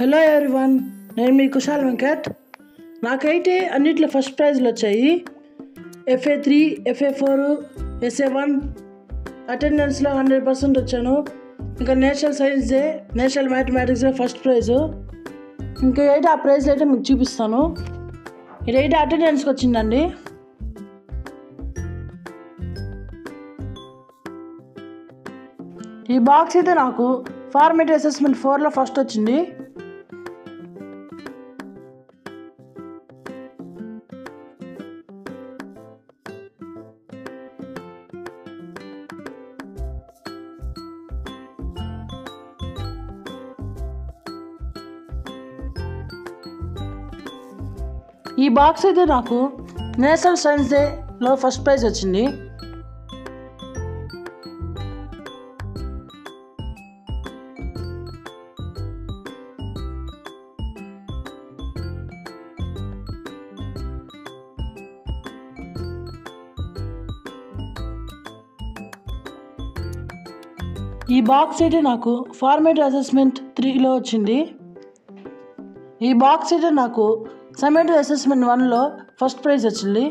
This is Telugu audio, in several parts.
హలో ఎవ్రీవన్, నేను మీ కుశాల్ వెంకట్. నాకైతే అన్నిట్లో ఫస్ట్ ప్రైజ్లు వచ్చాయి. FA3, FA4, SA1 అటెండెన్స్లో 100% వచ్చాను. ఇంకా నేషనల్ సైన్స్ డే, నేషనల్ మ్యాథమెటిక్స్లో ఫస్ట్ ప్రైజు. ఇంకా అయితే ఆ ప్రైజ్ అయితే మీకు చూపిస్తాను. ఇదైతే అటెండెన్స్కి వచ్చిందండి. ఈ బాక్స్ అయితే నాకు ఫార్మేటివ్ అసెస్మెంట్ 4లో ఫస్ట్ వచ్చింది. ఈ బాక్స్ అయితే నాకు నేషనల్ సైన్స్ డేలో ఫస్ట్ ప్రైజ్ వచ్చింది. ఈ బాక్స్ అయితే నాకు ఫార్మేటివ్ అసెస్మెంట్ 3లో వచ్చింది. ఈ బాక్స్ అయితే నాకు సమ్మేటివ్ అసెస్మెంట్ 1లో ఫస్ట్ ప్రైజ్ వచ్చింది.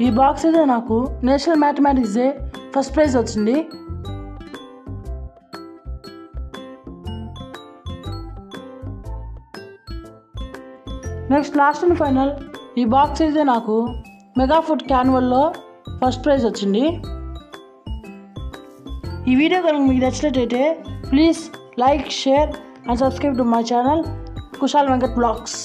ఈ బాక్స్ అయితే నాకు national mathematics day first prize వచ్చింది. నెక్స్ట్ లాస్ట్ అండ్ ఫైనల్ ఈ బాక్స్ అయితే నాకు మెగా ఫుడ్ క్యాన్వల్లో ఫస్ట్ ప్రైజ్ వచ్చింది. ఈ వీడియో కనుక మీకు నచ్చినట్టయితే please like, share and subscribe to my channel Kushal Venkat blogs.